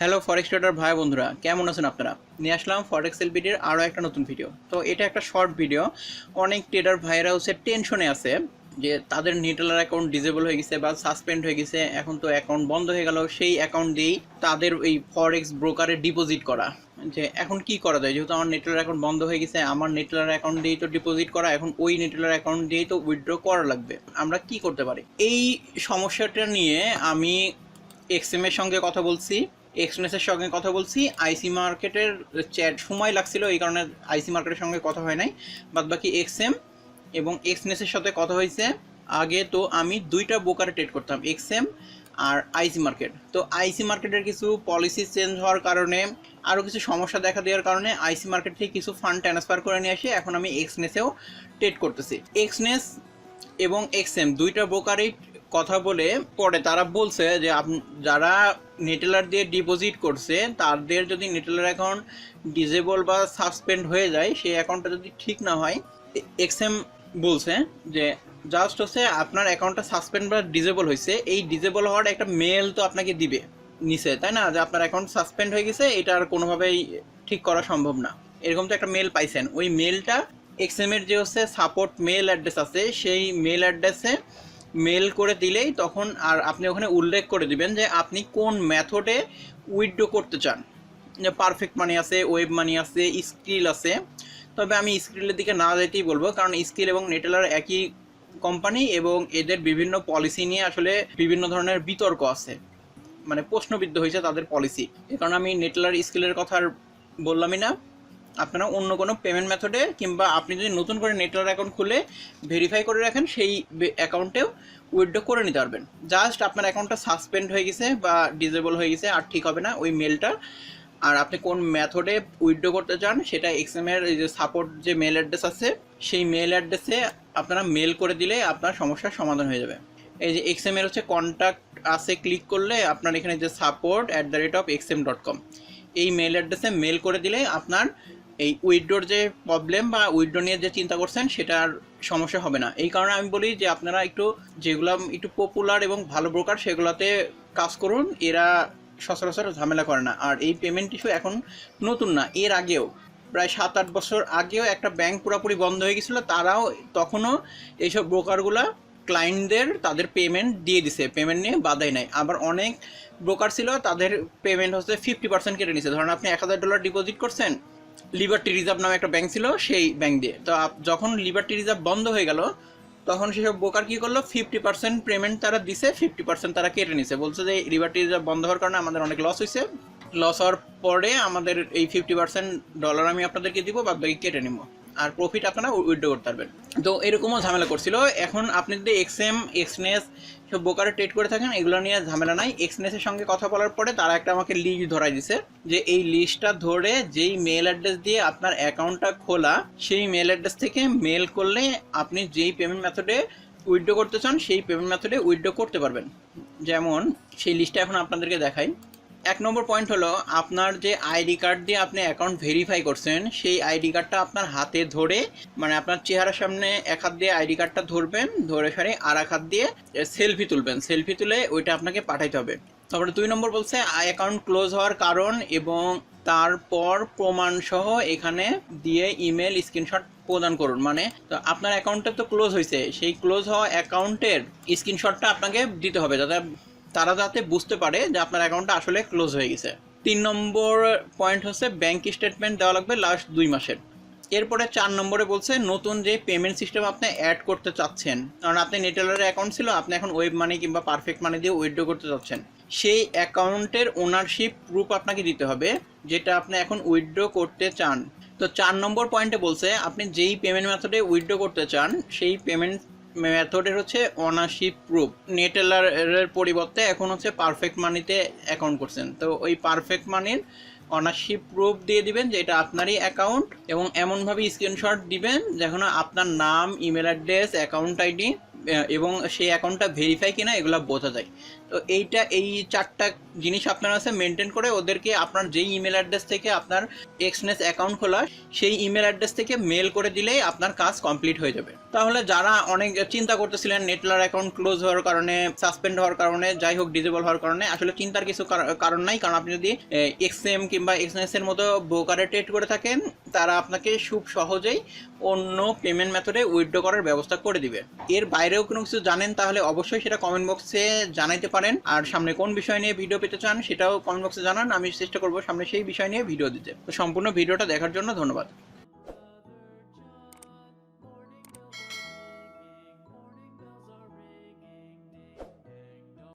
Hello ফরেক্স tedder ভাই বন্ধুরা, কেমন আছেন আপনারা? নিয়ে আসলাম ফরেক্স হেল্প বিডির আরও একটা নতুন ভিডিও। তো এটা একটা শর্ট ভিডিও। অনেক ট্রেডার ভাইয়েরা হচ্ছে টেনশনে আছে যে তাদের নিউট্রাল অ্যাকাউন্ট ডিসেবল হয়ে গেছে বা সাসপেন্ড হয়ে গেছে, এখন তো অ্যাকাউন্ট বন্ধ হয়ে গেল। সেই অ্যাকাউন্ট দিয়েই তাদের এই ফরেক্স ব্রোকারে ডিপোজিট করা, যে এখন কি করা যায়, যেহেতু আমার নিউট্রাল অ্যাকাউন্ট বন্ধ হয়ে গেছে, আমার নিউট্রাল অ্যাকাউন্ট দিয়েই তো ডিপোজিট করা, এখন ওই নিউট্রাল অ্যাকাউন্ট দিয়েই তো উইথড্র করা লাগবে। আমরা কি করতে পারি? এই সমস্যাটা নিয়ে আমি এক্সএমের সঙ্গে কথা বলছি, এক্সনেসের সঙ্গে কথা বলছি। আইসি মার্কেটের চ্যাট সময় লাগছিল, এই কারণে আইসি মার্কেটের সঙ্গে কথা হয় নাই। বাদ বাকি এক্সএম এবং এক্সনেসের সাথে কথা হয়েছে। আগে তো আমি দুইটা ব্রোকারে ট্রেড করতাম, এক্সএম আর আইসি মার্কেট। তো আইসি মার্কেটের কিছু পলিসি চেঞ্জ হওয়ার কারণে, আরও কিছু সমস্যা দেখা দেওয়ার কারণে আইসি মার্কেট থেকে কিছু ফান্ড ট্রান্সফার করে নিয়ে আসি, এখন আমি এক্সনেসেও ট্রেড করতেছি। এক্সনেস এবং এক্সএম দুইটা ব্রোকারেই কথা বলে পরে তারা বলছে যে যারা নেটেলার দিয়ে ডিপোজিট করছে তাদের যদি নেটেলার অ্যাকাউন্ট ডিসেবল বা সাসপেন্ড হয়ে যায়, সেই অ্যাকাউন্টটা যদি ঠিক না হয়, এক্সএম বলছে যে জাস্ট হচ্ছে আপনার অ্যাকাউন্টটা সাসপেন্ড বা ডিসেবল হয়েছে, এই ডিসেবল হওয়ার একটা মেল তো আপনাকে দিবে নিচে, তাই না? যে আপনার অ্যাকাউন্ট সাসপেন্ড হয়ে গেছে, এটা আর কোনোভাবেই ঠিক করা সম্ভব না, এরকম তো একটা মেল পাইছেন। ওই মেলটা এক্সএমের যে হচ্ছে সাপোর্ট মেল অ্যাড্রেস আছে, সেই মেল অ্যাড্রেসে মেল করে দিলেই তখন আর আপনি ওখানে উল্লেখ করে দিবেন যে আপনি কোন মেথডে উইথড্র করতে চান। যে পারফেক্ট মানি আছে, ওয়েব মানি আছে, স্কিল আছে। তবে আমি স্কিলের দিকে না যেতেই বলবো, কারণ স্কিল এবং নেটেলার একই কোম্পানি এবং এদের বিভিন্ন পলিসি নিয়ে আসলে বিভিন্ন ধরনের বিতর্ক আছে, মানে প্রশ্নবিদ্ধ হয়েছে তাদের পলিসি। এ কারণে আমি নেটেলার স্কিলের কথা আর বললামই না। আপনারা অন্য কোনো পেমেন্ট মেথডে কিংবা আপনি যদি নতুন করে নেটওয়ার্ক অ্যাকাউন্ট খুলে ভেরিফাই করে রাখেন, সেই অ্যাকাউন্টেও উইথড্র করে নিতে পারবেন। জাস্ট আপনার অ্যাকাউন্টটা সাসপেন্ড হয়ে গেছে বা ডিসেবল হয়ে গেছে, আর ঠিক হবে না ওই মেলটা। আর আপনি কোন মেথডে উইথড্র করতে চান সেটা এক্সএমের এই যে সাপোর্ট যে মেল অ্যাড্রেস আছে, সেই মেল অ্যাড্রেসে আপনারা মেল করে দিলে আপনার সমস্যার সমাধান হয়ে যাবে। এই যে এক্সএমের হচ্ছে কন্ট্যাক্ট আছে, ক্লিক করলে আপনার এখানে যে support@xm.com এই মেল অ্যাড্রেসে মেল করে দিলে আপনার এই উইথড্রোর যে প্রবলেম বা উইথড্রো নিয়ে যে চিন্তা করছেন সেটার সমস্যা হবে না। এই কারণে আমি বলি যে আপনারা যেগুলো একটু পপুলার এবং ভালো ব্রোকার সেগুলোতে কাজ করুন, এরা সচরাচর ঝামেলা করে না। আর এই পেমেন্ট ইস্যু এখন নতুন না, এর আগেও প্রায় 7-8 বছর আগেও একটা ব্যাংক পুরোপুরি বন্ধ হয়ে গেছিলো, তারাও তখনও এইসব ব্রোকারগুলা ক্লায়েন্টদের তাদের পেমেন্ট দিয়ে দিছে, পেমেন্ট নিয়ে বাধাই নাই। আবার অনেক ব্রোকার ছিল তাদের পেমেন্ট হচ্ছে 50% কেটে নিছে। ধরেন আপনি $1000 ডিপোজিট করছেন, লিবার্টি রিজার্ভ নামে একটা ব্যাংক ছিল, সেই ব্যাংক দিয়ে। তো যখন লিবার্টি রিজার্ভ বন্ধ হয়ে গেল, তখন সেসব ব্রোকার কী করলো, 50% পেমেন্ট তারা দিছে, 50% তারা কেটে নিছে। বলছে যে লিবার্টি রিজার্ভ বন্ধ হওয়ার কারণে আমাদের অনেক লস হয়েছে, লস হওয়ার পরে আমাদের এই $50 আমি আপনাদেরকে দিব, বাদ বাকি কেটে নিব, আর প্রফিট আপনারা উইথড্র করতে পারবেন। তো এরকমও ঝামেলা করছিল। এখন আপনি যদি এক্সএম, এক্সনেস সব ব্রোকারে ট্রেড করে থাকেন, এগুলো নিয়ে ঝামেলা নাই। এক্সনেসের সঙ্গে কথা বলার পরে তারা একটা আমাকে লিস্ট ধরাই দিছে, যে এই লিস্টটা ধরে যেই মেল অ্যাড্রেস দিয়ে আপনার অ্যাকাউন্টটা খোলা, সেই মেল অ্যাড্রেস থেকে মেল করলে আপনি যেই পেমেন্ট মেথডে উইথড্র করতে চান সেই পেমেন্ট মেথডে উইথড্র করতে পারবেন। যেমন সেই লিস্টটা এখন আপনাদেরকে দেখাই। 1 নম্বর পয়েন্ট হলো, আপনার যে আইডি কার্ড দিয়ে আপনি অ্যাকাউন্ট ভেরিফাই করছেন, সেই আইডি কার্ডটা আপনার হাতে ধরে, মানে আপনার চেহারার সামনে এক হাত দিয়ে আইডি কার্ডটা ধরবেন, ধরে সারি আর এক হাত দিয়ে সেলফি তুলবেন, সেলফি তুলে ওইটা আপনাকে পাঠাইতে হবে। তারপরে 2 নম্বর বলছে অ্যাকাউন্ট ক্লোজ হওয়ার কারণ এবং তারপর প্রমাণ সহ এখানে দিয়ে ইমেল স্ক্রিনশট প্রদান করুন। মানে তো আপনার অ্যাকাউন্টটা তো ক্লোজ হয়েছে, সেই ক্লোজ হওয়া অ্যাকাউন্টের স্ক্রিনশটটা আপনাকে দিতে হবে, যাতে বুঝতে পারে যে আপনার অ্যাকাউন্টটা আসলে ক্লোজ হয়ে গেছে। 3 নম্বর পয়েন্ট হচ্ছে ব্যাংক স্টেটমেন্ট দেওয়া লাগবে লাস্ট 2 মাসের। এরপরে 4 নম্বরে বলছে নতুন যে পেমেন্ট সিস্টেম আপনি অ্যাড করতে চাচ্ছেন, কারণ আপনি নেটেলারের অ্যাকাউন্ট ছিল, আপনি এখন ওয়েব মানি কিংবা পারফেক্ট মানি দিয়ে উইথড্র করতে চাচ্ছেন, সেই অ্যাকাউন্টের ওনারশিপ প্রুফ আপনাকে দিতে হবে, যেটা আপনি এখন উইথড্র করতে চান। তো 4 নম্বর পয়েন্টে বলছে আপনি যেই পেমেন্ট মেথডে উইথড্র করতে চান সেই পেমেন্ট মেথডের হচ্ছে ওনারশিপ প্রুফ। নেটেলারের পরিবর্তে এখন হচ্ছে পারফেক্ট মানিতে অ্যাকাউন্ট করছেন, তো ওই পারফেক্ট মানির অনারশিপ প্রুফ দিয়ে দিবেন যে এটা আপনারই অ্যাকাউন্ট, এবং এমনভাবে স্ক্রিনশট দিবেন যেন আপনার নাম, ইমেল অ্যাড্রেস, অ্যাকাউন্ট আইডি এবং সেই অ্যাকাউন্টটা ভেরিফাই কিনা এগুলো বোঝা যায়। তো এই 4টা জিনিস আপনার কাছে মেনটেন করে ওদেরকে আপনার যেই ইমেল অ্যাড্রেস থেকে আপনার এক্সনেস অ্যাকাউন্ট খোলা সেই ইমেল অ্যাড্রেস থেকে মেল করে দিলেই আপনার কাজ কমপ্লিট হয়ে যাবে। তাহলে যারা অনেক চিন্তা করতেছিলেন নেটলার অ্যাকাউন্ট ক্লোজ হওয়ার কারণে, সাসপেন্ড হওয়ার কারণে, যাই হোক ডিজেবল হওয়ার কারণে, আসলে চিন্তার কিছু কারণ নাই। কারণ আপনি যদি এক্সএম কিংবা এক্সনেসের মতো ব্রোকারে ট্রেড করে থাকেন, তারা আপনাকে খুব সহজেই অন্য পেমেন্ট মেথডে উইথড্র করার ব্যবস্থা করে দিবে। এর বাইরেও কোনো কিছু জানেন তাহলে অবশ্যই সেটা কমেন্ট বক্সে জানাইতে পারেন। আর সামনে কোন বিষয় নিয়ে ভিডিও পেতে চান সেটাও কমেন্ট বক্সে জানান, আমি চেষ্টা করবো সামনে সেই বিষয় নিয়ে ভিডিও দিতে। তো সম্পূর্ণ ভিডিওটা দেখার জন্য ধন্যবাদ।